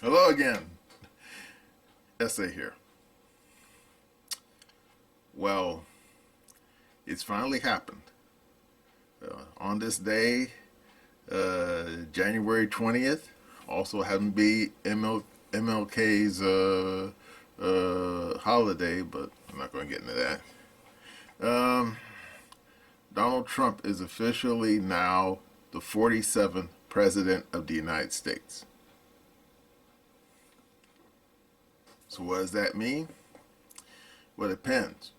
Hello again. Essay here. Well, it's finally happened. On this day, January 20th, also happened to be MLK's holiday, but I'm not going to get into that. Donald Trump is officially now the 47th President of the United States. So, what does that mean? Well, it depends.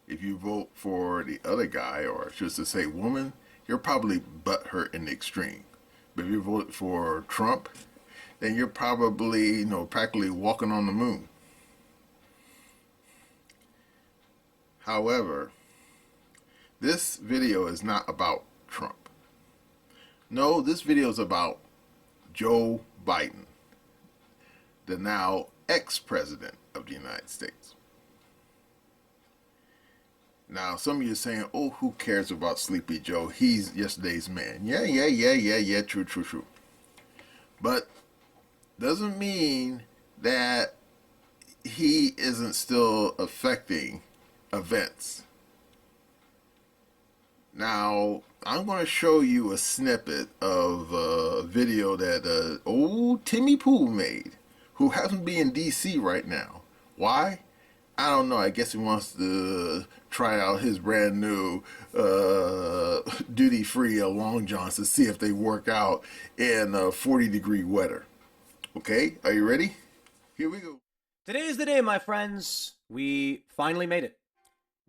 If you vote for the other guy, or just to say woman, you're probably butthurt in the extreme. But if you vote for Trump, then you're probably, practically walking on the moon. However, this video is not about Trump. No, this video is about Joe Biden, the now ex-president of the United States. Now, some of you are saying, oh, who cares about Sleepy Joe? He's yesterday's man. Yeah, true. But doesn't mean that he isn't still affecting events. Now, I'm going to show you a snippet of a video that old Timmy Pool made, who happens to be in D.C. right now. Why? I don't know. I guess he wants to try out his brand new duty-free long johns to see if they work out in 40-degree weather. Okay, are you ready? Here we go. Today is the day, my friends. We finally made it.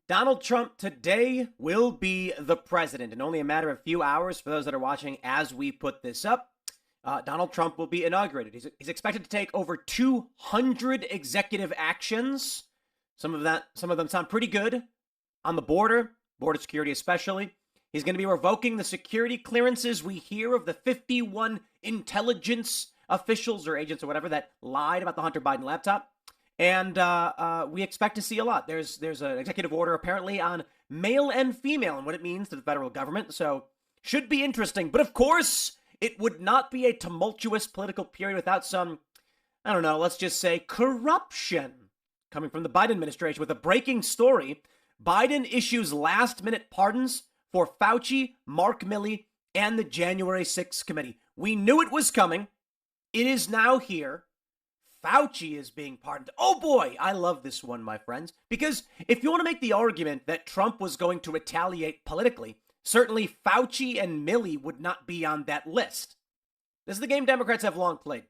Donald Trump today will be the president. In only a matter of a few hours, for those that are watching as we put this up, Donald Trump will be inaugurated. He's expected to take over 200 executive actions. Some of them sound pretty good. On the border security especially. He's going to be revoking the security clearances we hear of the 51 intelligence officials or agents or whatever that lied about the Hunter Biden laptop. And we expect to see a lot. There's an executive order apparently on male and female and what it means to the federal government. So should be interesting. But of course, it would not be a tumultuous political period without some, I don't know, let's just say corruption coming from the Biden administration. With a breaking story, Biden issues last-minute pardons for Fauci, Mark Milley, and the January 6th committee. We knew it was coming. It is now here. Fauci is being pardoned. Oh boy, I love this one, my friends. Because if you want to make the argument that Trump was going to retaliate politically, certainly Fauci and Milley would not be on that list. This is the game Democrats have long played.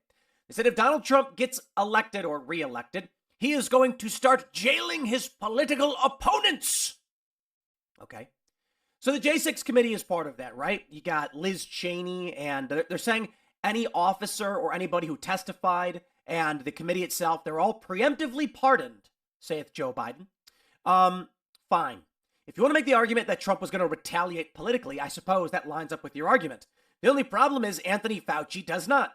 They said if Donald Trump gets elected or reelected, he is going to start jailing his political opponents. Okay. So the J6 committee is part of that, right? You got Liz Cheney, and they're saying any officer or anybody who testified and the committee itself, they're all preemptively pardoned, saith Joe Biden. Fine. If you want to make the argument that Trump was going to retaliate politically, I suppose that lines up with your argument. The only problem is Anthony Fauci does not.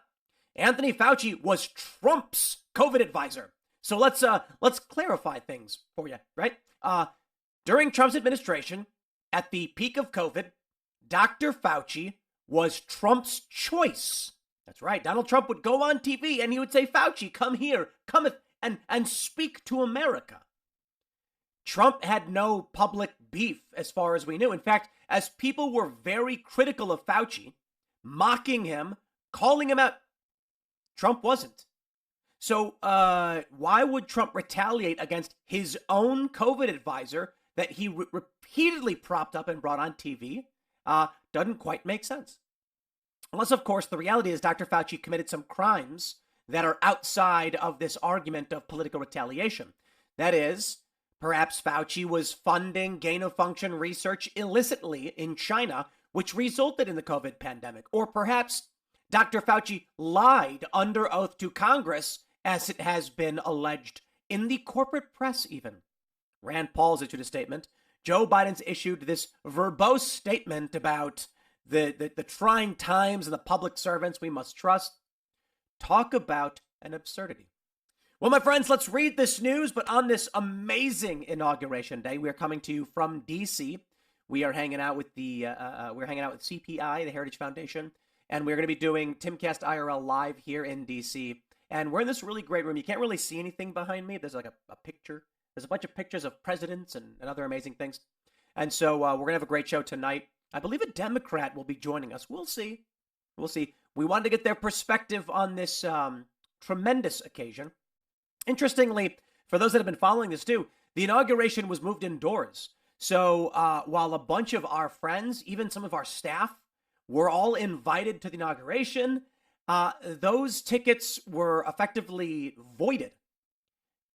Anthony Fauci was Trump's COVID advisor. So let's clarify things for you, right? During Trump's administration, at the peak of COVID, Dr. Fauci was Trump's choice. That's right. Donald Trump would go on TV and he would say, Fauci, come here, come and speak to America. Trump had no public beef as far as we knew. In fact, as people were very critical of Fauci, mocking him, calling him out, Trump wasn't. So why would Trump retaliate against his own COVID advisor that he repeatedly propped up and brought on TV? Doesn't quite make sense. Unless, of course, the reality is Dr. Fauci committed some crimes that are outside of this argument of political retaliation. That is, perhaps Fauci was funding gain-of-function research illicitly in China, which resulted in the COVID pandemic. Or perhaps Dr. Fauci lied under oath to Congress, as it has been alleged in the corporate press even. Rand Paul's issued a statement. Joe Biden's issued this verbose statement about the trying times and the public servants we must trust. Talk about an absurdity. Well, my friends, let's read this news. But on this amazing inauguration day, we are coming to you from D.C. We are hanging out with CPI, the Heritage Foundation, and we're going to be doing Timcast IRL live here in D.C. And we're in this really great room. You can't really see anything behind me. There's like a picture. There's a bunch of pictures of presidents and other amazing things. And so we're going to have a great show tonight. I believe a Democrat will be joining us. We'll see. We'll see. We wanted to get their perspective on this tremendous occasion. Interestingly, for those that have been following this too, the inauguration was moved indoors. So while a bunch of our friends, even some of our staff, were all invited to the inauguration, those tickets were effectively voided.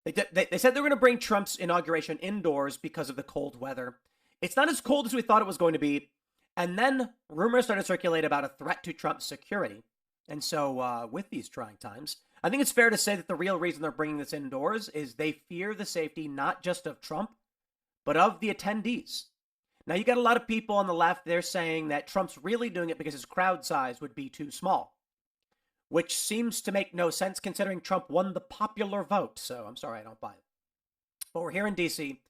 They said they were going to bring Trump's inauguration indoors because of the cold weather. It's not as cold as we thought it was going to be. And then rumors started to circulate about a threat to Trump's security. And so with these trying times, I think it's fair to say that the real reason they're bringing this indoors is they fear the safety not just of Trump, but of the attendees. Now, you got a lot of people on the left, they're saying that Trump's really doing it because his crowd size would be too small, which seems to make no sense considering Trump won the popular vote. So I'm sorry, I don't buy it. But we're here in D.C.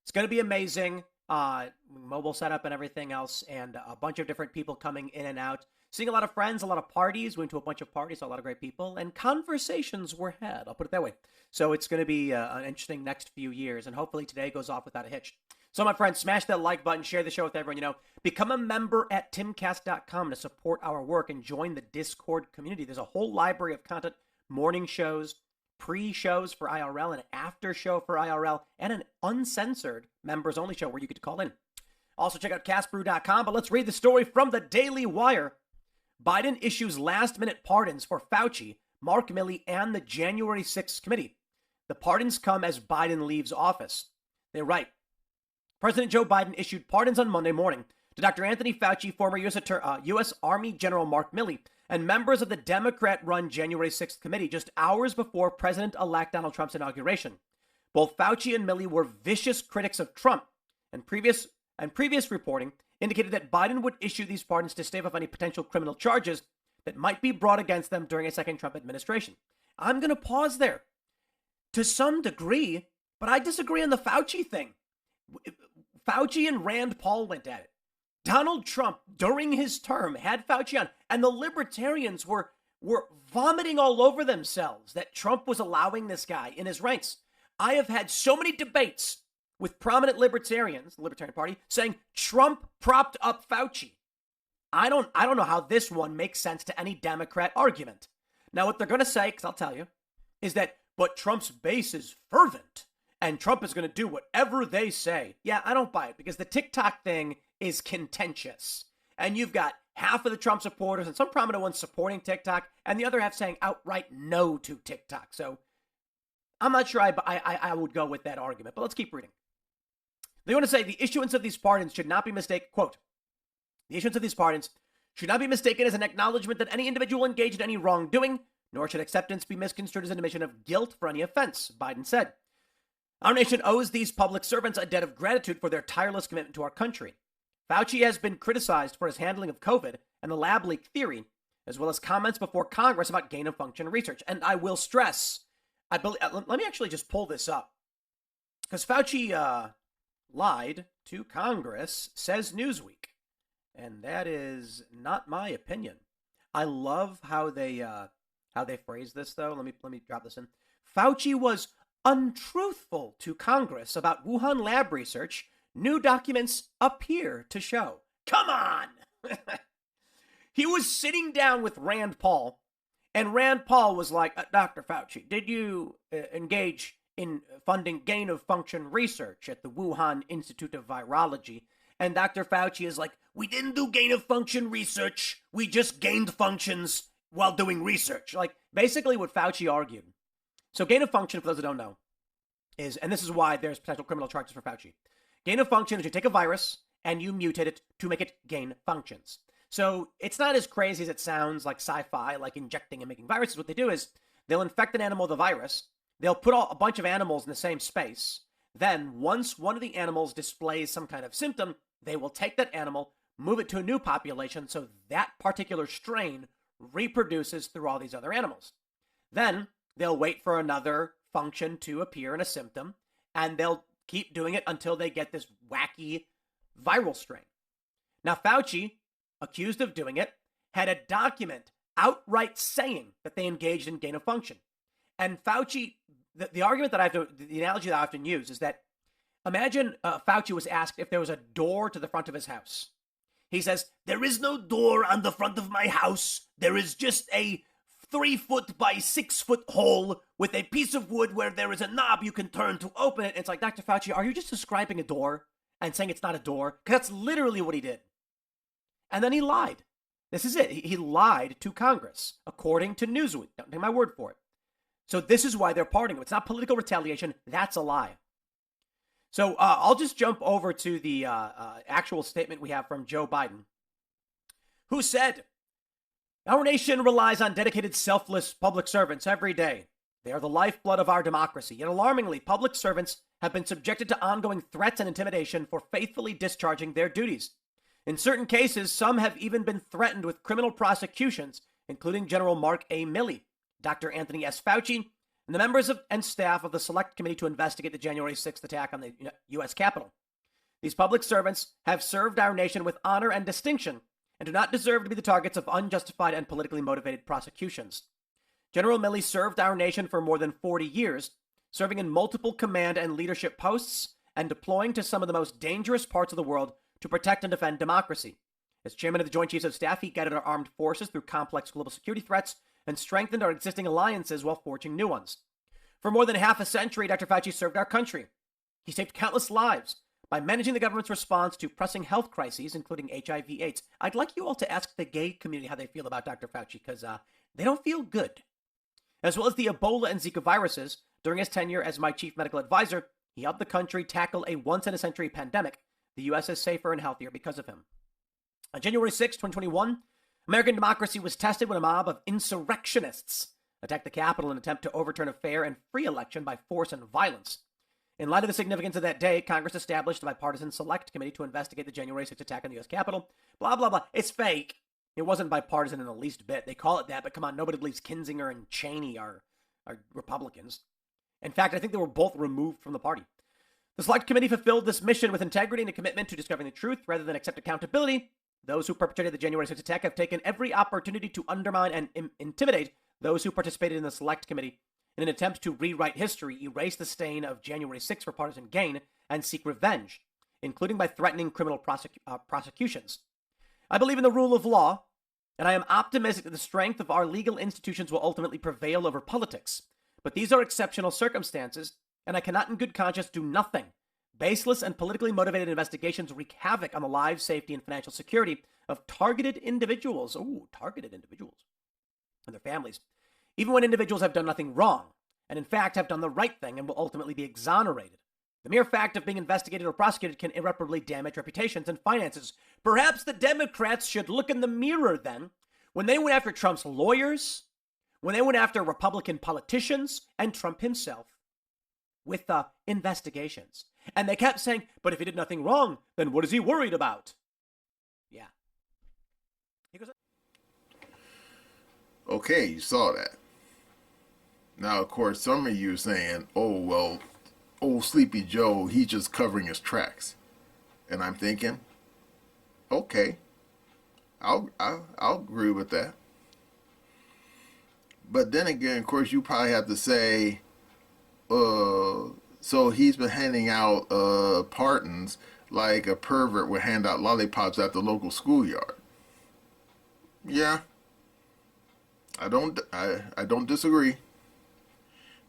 It's going to be amazing. Mobile setup and everything else, and a bunch of different people coming in and out. Seeing a lot of friends, a lot of parties. Went to a bunch of parties, saw a lot of great people, and conversations were had. I'll put it that way. So it's going to be an interesting next few years, and hopefully today goes off without a hitch. So my friends, smash that like button, share the show with everyone you know. Become a member at timcast.com to support our work and join the Discord community. There's a whole library of content, morning shows, pre-shows for IRL, an after show for IRL, and an uncensored members-only show where you get to call in. Also, check out castbrew.com, but let's read the story from the Daily Wire. Biden issues last-minute pardons for Fauci, Mark Milley, and the January 6th committee. The pardons come as Biden leaves office. They write, President Joe Biden issued pardons on Monday morning to Dr. Anthony Fauci, former U.S. Army General Mark Milley, and members of the Democrat-run January 6th committee just hours before President-elect Donald Trump's inauguration. Both Fauci and Milley were vicious critics of Trump, and previous reporting indicated that Biden would issue these pardons to stave off any potential criminal charges that might be brought against them during a second Trump administration. I'm going to pause there. To some degree, but I disagree on the Fauci thing. Fauci and Rand Paul went at it. Donald Trump, during his term, had Fauci on, and the libertarians were vomiting all over themselves that Trump was allowing this guy in his ranks. I have had so many debates with prominent libertarians, the Libertarian Party, saying Trump propped up Fauci. I don't know how this one makes sense to any Democrat argument. Now, what they're going to say, because I'll tell you, is that, but Trump's base is fervent, and Trump is going to do whatever they say. Yeah, I don't buy it, because the TikTok thing is contentious. And you've got half of the Trump supporters and some prominent ones supporting TikTok, and the other half saying outright no to TikTok. So I'm not sure I would go with that argument, but let's keep reading. They want to say the issuance of these pardons should not be mistaken, quote, the issuance of these pardons should not be mistaken as an acknowledgement that any individual engaged in any wrongdoing, nor should acceptance be misconstrued as an admission of guilt for any offense, Biden said. Our nation owes these public servants a debt of gratitude for their tireless commitment to our country. Fauci has been criticized for his handling of COVID and the lab leak theory, as well as comments before Congress about gain-of-function research. And I will stress, let me actually just pull this up, because Fauci lied to Congress, says Newsweek, and that is not my opinion. I love how they phrase this, though. Let me drop this in. Fauci was untruthful to Congress about Wuhan lab research. New documents appear to show. Come on! He was sitting down with Rand Paul, and Rand Paul was like, Dr. Fauci, did you engage in funding gain-of-function research at the Wuhan Institute of Virology? And Dr. Fauci is like, we didn't do gain-of-function research. We just gained functions while doing research. Like, basically what Fauci argued. So gain-of-function, for those who don't know, is, and this is why there's potential criminal charges for Fauci. Gain-of-function is you take a virus and you mutate it to make it gain functions. So it's not as crazy as it sounds, like sci-fi, like injecting and making viruses. What they do is they'll infect an animal with a virus. They'll put a bunch of animals in the same space. Then once one of the animals displays some kind of symptom, they will take that animal, move it to a new population so that particular strain reproduces through all these other animals. Then they'll wait for another function to appear in a symptom, and they'll keep doing it until they get this wacky viral strain. Now, Fauci, accused of doing it, had a document outright saying that they engaged in gain of function. And Fauci, the argument that the analogy that I often use is that imagine Fauci was asked if there was a door to the front of his house. He says, there is no door on the front of my house. There is just a 3-foot by 6-foot hole with a piece of wood where there is a knob you can turn to open it. It's like, Dr. Fauci, are you just describing a door and saying it's not a door? Because that's literally what he did. And then he lied. This is it. He lied to Congress, according to Newsweek. Don't take my word for it. So this is why they're pardoning him. It's not political retaliation. That's a lie. So I'll just jump over to the actual statement we have from Joe Biden, who said, our nation relies on dedicated, selfless public servants every day. They are the lifeblood of our democracy. Yet alarmingly, public servants have been subjected to ongoing threats and intimidation for faithfully discharging their duties. In certain cases, some have even been threatened with criminal prosecutions, including General Mark A. Milley, Dr. Anthony S. Fauci, and the members and staff of the Select Committee to investigate the January 6th attack on the U.S. Capitol. These public servants have served our nation with honor and distinction and do not deserve to be the targets of unjustified and politically motivated prosecutions. General Milley served our nation for more than 40 years, serving in multiple command and leadership posts and deploying to some of the most dangerous parts of the world to protect and defend democracy. As chairman of the Joint Chiefs of Staff, he guided our armed forces through complex global security threats and strengthened our existing alliances while forging new ones. For more than half a century, Dr. Fauci served our country. He saved countless lives by managing the government's response to pressing health crises, including HIV/AIDS. I'd like you all to ask the gay community how they feel about Dr. Fauci, because they don't feel good. As well as the Ebola and Zika viruses, during his tenure as my chief medical advisor, he helped the country tackle a once-in-a-century pandemic. The U.S. is safer and healthier because of him. On January 6, 2021, American democracy was tested when a mob of insurrectionists attacked the Capitol in an attempt to overturn a fair and free election by force and violence. In light of the significance of that day, Congress established a bipartisan select committee to investigate the January 6th attack on the U.S. Capitol. Blah, blah, blah. It's fake. It wasn't bipartisan in the least bit. They call it that, but come on, nobody believes Kinzinger and Cheney are Republicans. In fact, I think they were both removed from the party. The select committee fulfilled this mission with integrity and a commitment to discovering the truth rather than accept accountability. Those who perpetrated the January 6th attack have taken every opportunity to undermine and intimidate those who participated in the select committee in an attempt to rewrite history, erase the stain of January 6th for partisan gain, and seek revenge, including by threatening criminal prosecutions. I believe in the rule of law, and I am optimistic that the strength of our legal institutions will ultimately prevail over politics. But these are exceptional circumstances, and I cannot in good conscience do nothing. Baseless and politically motivated investigations wreak havoc on the lives, safety, and financial security of targeted individuals. Targeted individuals and their families. Even when individuals have done nothing wrong, and in fact have done the right thing and will ultimately be exonerated. The mere fact of being investigated or prosecuted can irreparably damage reputations and finances. Perhaps the Democrats should look in the mirror then, when they went after Trump's lawyers, when they went after Republican politicians, and Trump himself, with investigations. And they kept saying, but if he did nothing wrong, then what is he worried about? Yeah. He goes, Okay, you saw that. Now, of course, some of you are saying, oh, well, old Sleepy Joe, he's just covering his tracks. And I'm thinking, okay, I'll agree with that. But then again, of course, you probably have to say, so he's been handing out pardons like a pervert would hand out lollipops at the local schoolyard. Yeah, I don't disagree.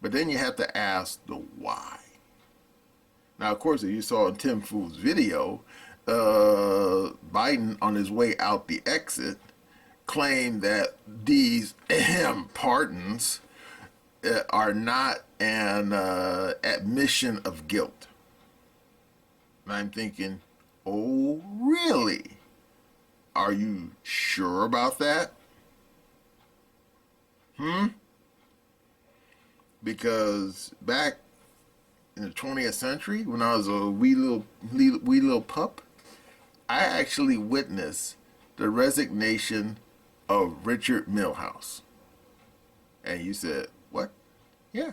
But then you have to ask the why. Now, of course, if you saw in Tim Fool's video, Biden on his way out the exit claimed that these pardons are not an admission of guilt. And I'm thinking, oh, really? Are you sure about that? Because back in the 20th century, when I was a wee little pup, I actually witnessed the resignation of Richard Milhous. And you said, what? Yeah.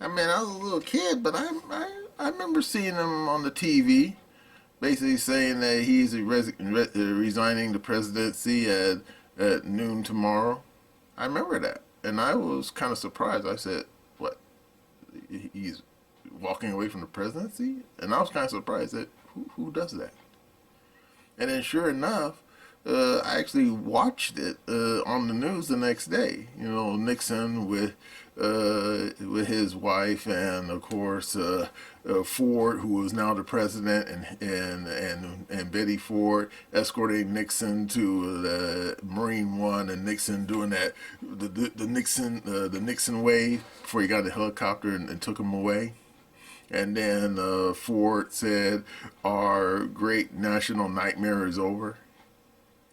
I mean, I was a little kid, but I remember seeing him on the TV, basically saying that he's resigning the presidency at noon tomorrow. I remember that. and I was kind of surprised. I said, "What? He's walking away from the presidency?" And I was kind of surprised that who does that? And then, sure enough, I actually watched it on the news the next day. You know, Nixon with his wife, and of course Ford, who was now the president, and Betty Ford escorting Nixon to the Marine One, and Nixon doing that the Nixon wave before he got the helicopter and took him away. And then Ford said, "Our great national nightmare is over."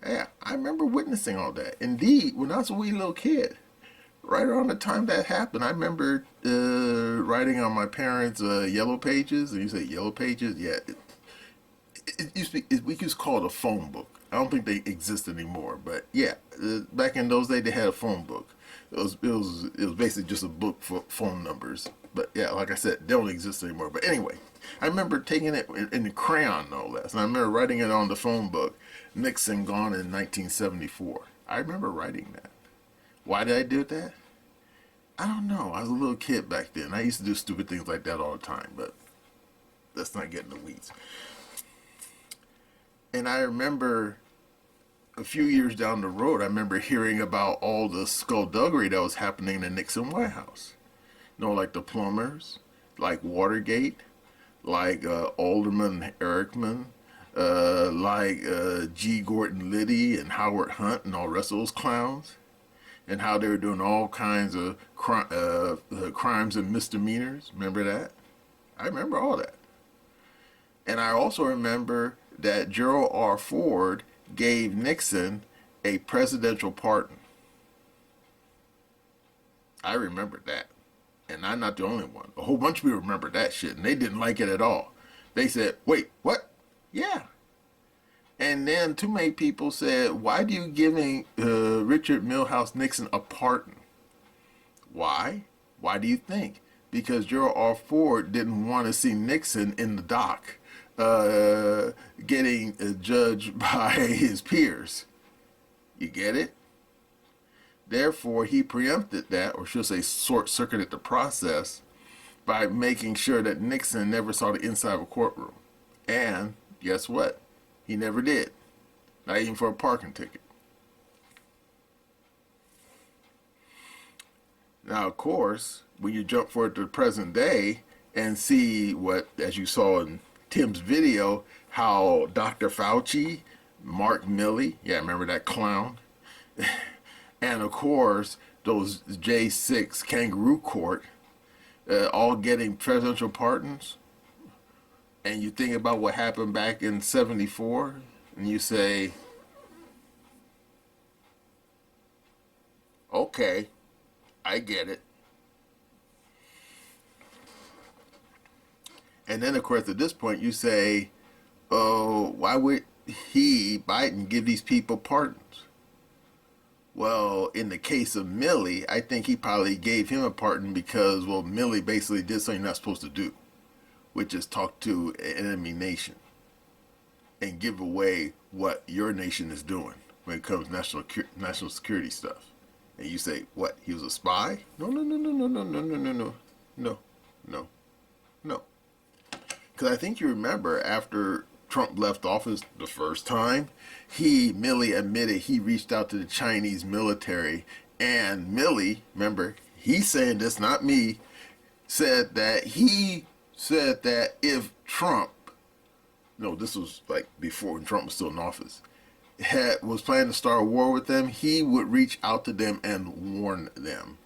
Yeah, I remember witnessing all that. Indeed, when I was a wee little kid, right around the time that happened, I remember writing on my parents' yellow pages. And you say yellow pages? Yeah. It used to be, we used to call it a phone book. I don't think they exist anymore. But yeah, back in those days, they had a phone book. It was basically just a book for phone numbers. But yeah, like I said, they don't exist anymore. But anyway, I remember taking it in crayon, no less. And I remember writing it on the phone book, Nixon gone in 1974. I remember writing that. Why did I do that? I don't know. I was a little kid back then. I used to do stupid things like that all the time, but let's not get in the weeds. And I remember a few years down the road, I remember hearing about all the skullduggery that was happening in the Nixon White House. You know, like the plumbers, like Watergate, like Alderman Erickman, like G. Gordon Liddy and Howard Hunt and all the rest of those clowns, and how they were doing all kinds of crimes and misdemeanors. Remember that? I remember all that. And I also remember that Gerald R. Ford gave Nixon a presidential pardon. I remember that. And I'm not the only one. A whole bunch of people remember that shit, and they didn't like it at all. They said, "Wait, what? Yeah." And then too many people said, "Why do you giving Richard Milhouse Nixon a pardon?" Why? Why do you think? Because Gerald R. Ford didn't want to see Nixon in the dock getting judged by his peers. You get it? Therefore, he preempted that, or should say short-circuited the process, by making sure that Nixon never saw the inside of a courtroom. And guess what? He never did. Not even for a parking ticket. Now, of course, when you jump forward to the present day and see what, as you saw in Tim's video, how Dr. Fauci, Mark Milley, yeah, remember that clown? And of course, those J6 kangaroo court, all getting presidential pardons. And you think about what happened back in 74, and you say, okay, I get it. And then, of course, at this point, you say, oh, why would Biden, give these people pardons? Well, in the case of Milley, I think he probably gave him a pardon because, well, Milley basically did something you're not supposed to do, which is talk to an enemy nation and give away what your nation is doing when it comes to national security stuff. And you say, what, he was a spy? No, no, no, no, no, no, no, no, no, no, no, no, no. Because I think you remember after Trump left office the first time, Milley admitted he reached out to the Chinese military, and Milley, remember, he's saying this, not me, said that if Trump, no, this was like before when Trump was still in office, was planning to start a war with them, he would reach out to them and warn them.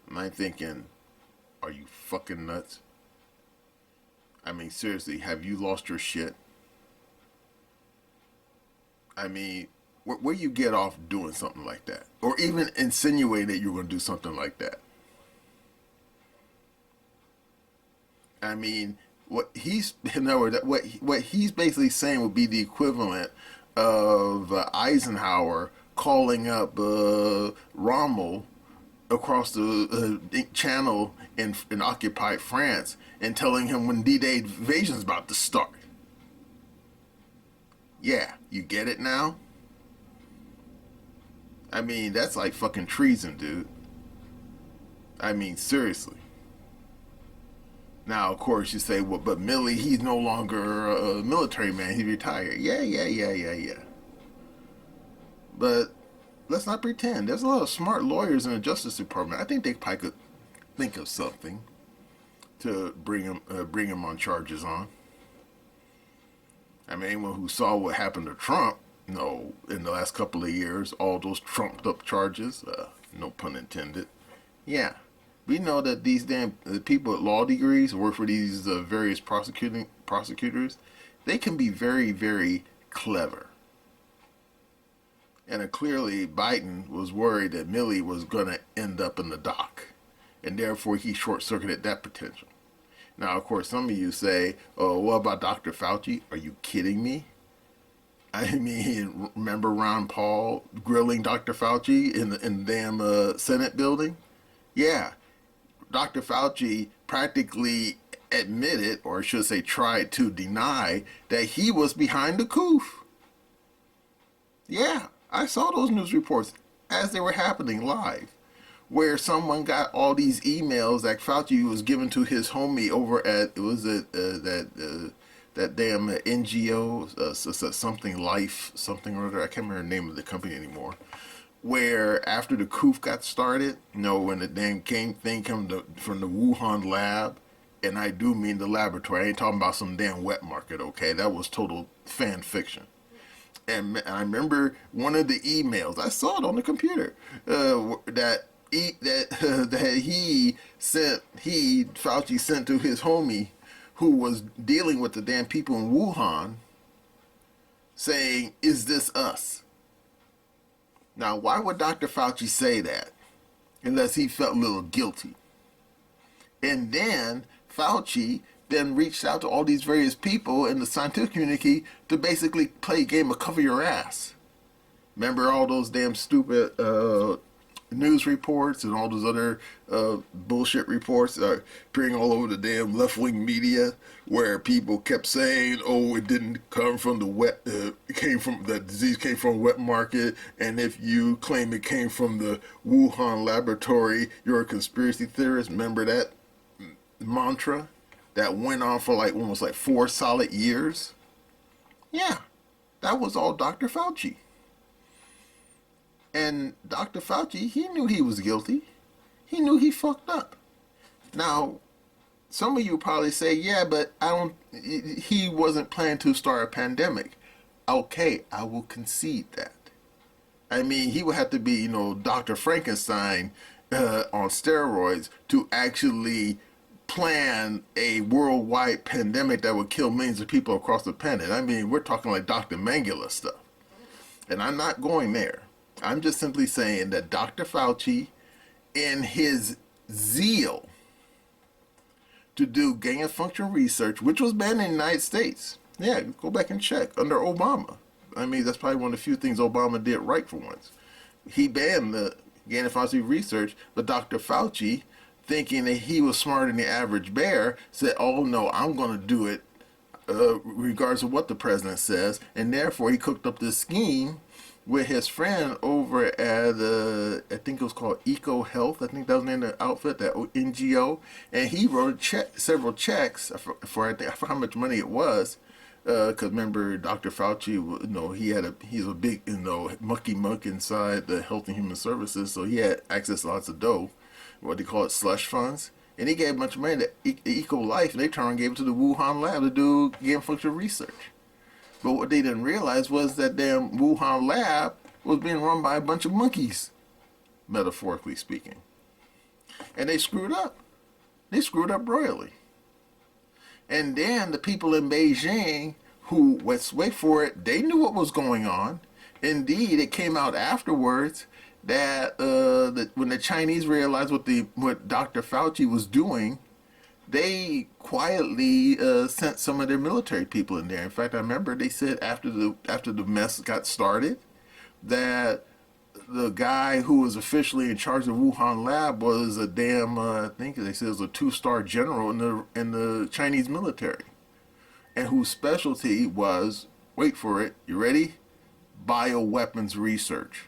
And I'm thinking, are you fucking nuts? I mean, seriously, have you lost your shit? I mean, where you get off doing something like that? Or even insinuating that you're going to do something like that? I mean, what he's basically saying would be the equivalent of Eisenhower calling up Rommel across the channel in occupied France and telling him when D-Day invasion is about to start. Yeah, you get it now? I mean, that's like fucking treason, dude. I mean, seriously. Now, of course, you say, well, but Milley, he's no longer a military man. He retired. Yeah. But let's not pretend. There's a lot of smart lawyers in the Justice Department. I think they probably could think of something to bring him on charges on. I mean, anyone who saw what happened to Trump, in the last couple of years, all those trumped up charges, no pun intended. Yeah, we know that these damn people with law degrees work for these various prosecutors. They can be very, very clever. And clearly, Biden was worried that Milley was going to end up in the dock, and therefore he short-circuited that potential. Now, of course, some of you say, "Oh, what about Dr. Fauci? Are you kidding me?" I mean, remember Ron Paul grilling Dr. Fauci in the damn Senate building? Yeah, Dr. Fauci practically admitted, or I should say tried to deny, that he was behind the coup. Yeah, I saw those news reports as they were happening live, where someone got all these emails that Fauci was given to his homie over at, that damn NGO, something life, something or other. I can't remember the name of the company anymore. Where after the coup got started, when the damn thing came from the Wuhan lab, and I do mean the laboratory. I ain't talking about some damn wet market, okay? That was total fan fiction. And I remember one of the emails, I saw it on the computer, that Fauci sent to his homie who was dealing with the damn people in Wuhan, saying, "Is this us?" Now, why would Dr. Fauci say that unless he felt a little guilty? And then Fauci then reached out to all these various people in the scientific community to basically play a game of cover your ass. Remember all those damn stupid news reports and all those other bullshit reports appearing all over the damn left-wing media, where people kept saying, "Oh, it didn't come from the wet, the disease came from a wet market, and if you claim it came from the Wuhan laboratory, you're a conspiracy theorist." Remember that mantra that went on for almost 4 solid years? Yeah, that was all Dr. Fauci. And Dr. Fauci, he knew he was guilty. He knew he fucked up. Now, some of you probably say, "Yeah, but he wasn't planning to start a pandemic." Okay, I will concede that. I mean, he would have to be, Dr. Frankenstein on steroids to actually plan a worldwide pandemic that would kill millions of people across the planet. I mean, we're talking like Dr. Mengele stuff. And I'm not going there. I'm just simply saying that Dr. Fauci, in his zeal to do gain of function research, which was banned in the United States. Yeah, go back and check under Obama. I mean, that's probably one of the few things Obama did right for once. He banned the gain of function research, but Dr. Fauci, thinking that he was smarter than the average bear, said, "Oh no, I'm going to do it regardless of what the president says," and therefore he cooked up this scheme with his friend over at, I think it was called Eco Health. I think that was the name of the outfit, that NGO. And he wrote several checks for I forgot how much money it was. Because remember, Dr. Fauci, he's a big, mucky muck inside the Health and Human Services. So he had access to lots of dough, what they call it, slush funds. And he gave a bunch of money to Eco Life, and they turned and gave it to the Wuhan lab to do gain function research. But what they didn't realize was that damn Wuhan lab was being run by a bunch of monkeys, metaphorically speaking. And they screwed up. They screwed up royally. And then the people in Beijing, who, let's wait for it, they knew what was going on. Indeed, it came out afterwards that when the Chinese realized what Dr. Fauci was doing, they quietly sent some of their military people in there. In fact, I remember they said after the mess got started that the guy who was officially in charge of Wuhan lab was a damn I think they said it was a 2-star general in the Chinese military, and whose specialty was, wait for it, you ready? Bioweapons research.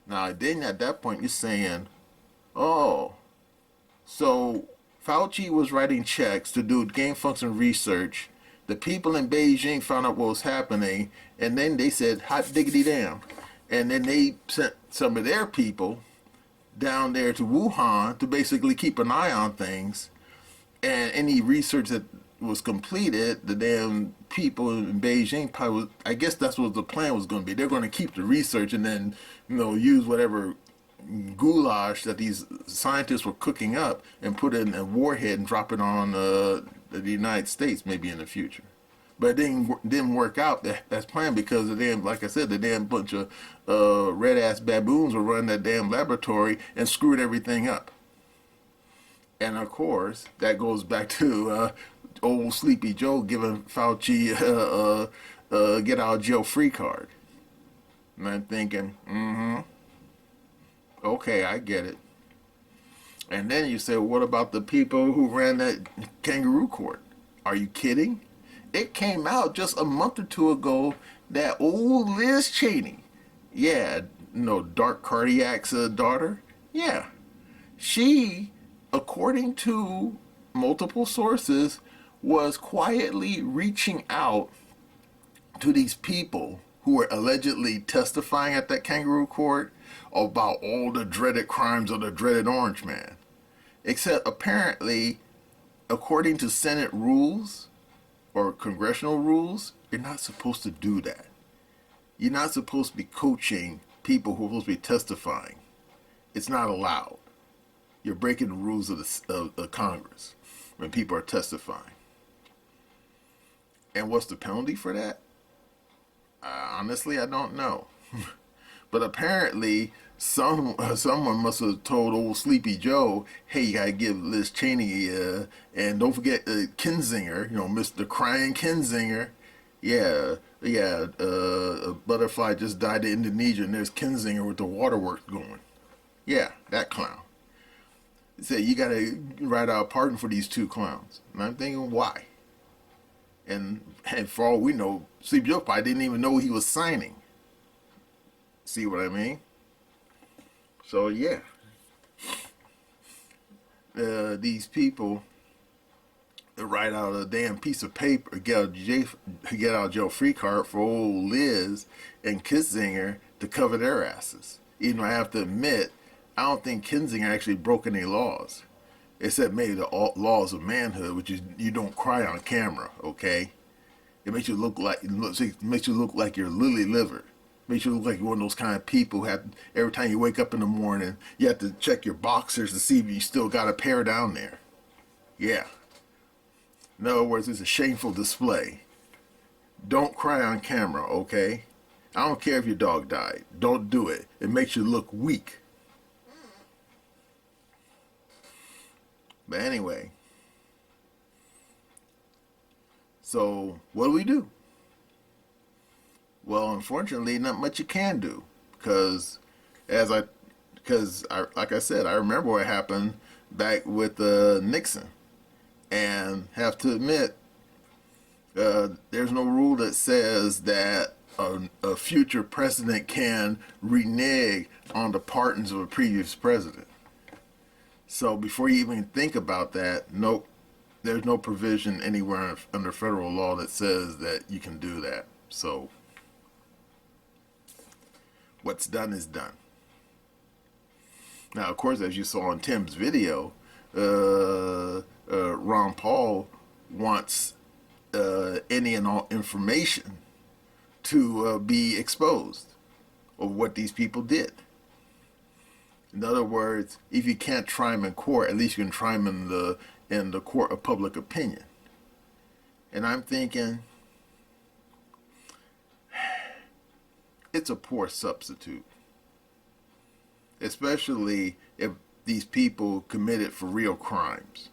Now then at that point you're saying, Oh, so Fauci was writing checks to do gain function research. The people in Beijing found out what was happening, and then they said, hot diggity damn. And then they sent some of their people down there to Wuhan to basically keep an eye on things. And any research that was completed, the damn people in Beijing probably was, I guess that's what the plan was going to be. They're going to keep the research and then, use whatever goulash that these scientists were cooking up and put it in a warhead and drop it on the United States maybe in the future. But it didn't work out that's planned because the damn, like I said, the damn bunch of red ass baboons were running that damn laboratory and screwed everything up. And of course, that goes back to old Sleepy Joe giving Fauci get out of jail free card. And I'm thinking, okay, I get it. And then you say, well, what about the people who ran that kangaroo court? Are you kidding? It came out just a month or two ago that old Liz Cheney, yeah, Dark Cardiac's daughter, yeah, she, according to multiple sources, was quietly reaching out to these people who were allegedly testifying at that kangaroo court about all the dreaded crimes of the dreaded Orange Man. Except apparently, according to Senate rules or congressional rules, you're not supposed to do that. You're not supposed to be coaching people who are supposed to be testifying. It's not allowed. You're breaking the rules of Congress when people are testifying. And what's the penalty for that? Honestly, I don't know. But apparently, someone must have told old Sleepy Joe, hey, you gotta give Liz Cheney, and don't forget Kinzinger, Mr. Crying Kinzinger. Yeah, a butterfly just died in Indonesia, and there's Kinzinger with the waterworks going. Yeah, that clown. He said, you gotta write out a pardon for these two clowns. And I'm thinking, why? And for all we know, Sleepy Joe probably didn't even know he was signing. See what I mean? So yeah, these people write out a damn piece of paper, get out of jail free card for old Liz and Kinzinger to cover their asses. Even though I have to admit, I don't think Kinzinger actually broke any laws, except maybe the laws of manhood, which is you don't cry on camera. Okay, it makes you look like you're lily livered. Makes you look like you're one of those kind of people who have, every time you wake up in the morning, you have to check your boxers to see if you still got a pair down there. Yeah. In other words, it's a shameful display. Don't cry on camera, okay? I don't care if your dog died. Don't do it. It makes you look weak. But anyway. So, what do we do? Well, unfortunately, not much you can do, because like I said, I remember what happened back with Nixon, and have to admit, there's no rule that says that a future president can renege on the pardons of a previous president. So before you even think about that, nope, there's no provision anywhere under federal law that says that you can do that. So what's done is done. Now, of course, as you saw in Tim's video, Ron Paul wants any and all information to be exposed of what these people did. In other words, if you can't try them in court, at least you can try them in the court of public opinion. And I'm thinking, it's a poor substitute, especially if these people committed for real crimes.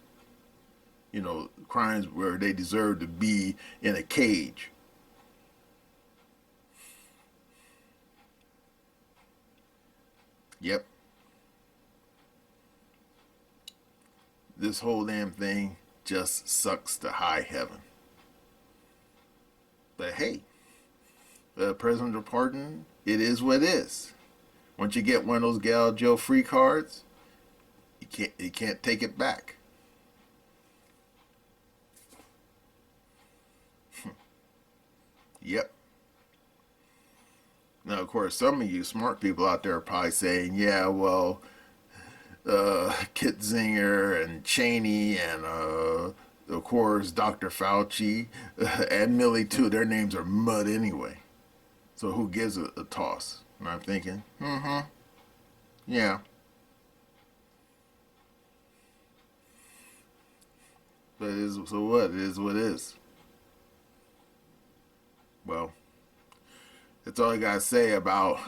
Crimes where they deserve to be in a cage. Yep. This whole damn thing just sucks to high heaven. But hey, the presidential pardon, it is what it is. Once you get one of those gal jail free cards, You can't take it back. Yep. Now, of course, some of you smart people out there are probably saying, yeah, well, Kitzinger and Cheney and, of course, Dr. Fauci and Millie, too, their names are mud anyway. So who gives a toss? And I'm thinking, yeah. But it is, so what? It is what it is. Well, that's all I gotta say about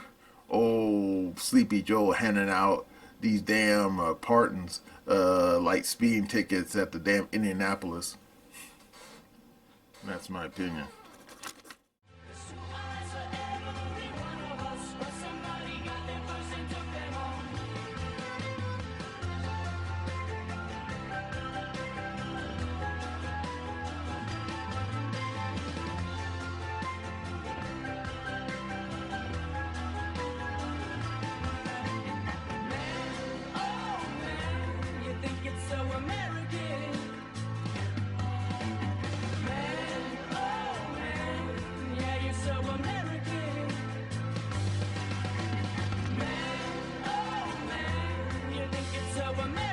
old Sleepy Joe handing out these damn pardons like speeding tickets at the damn Indianapolis. That's my opinion. So American.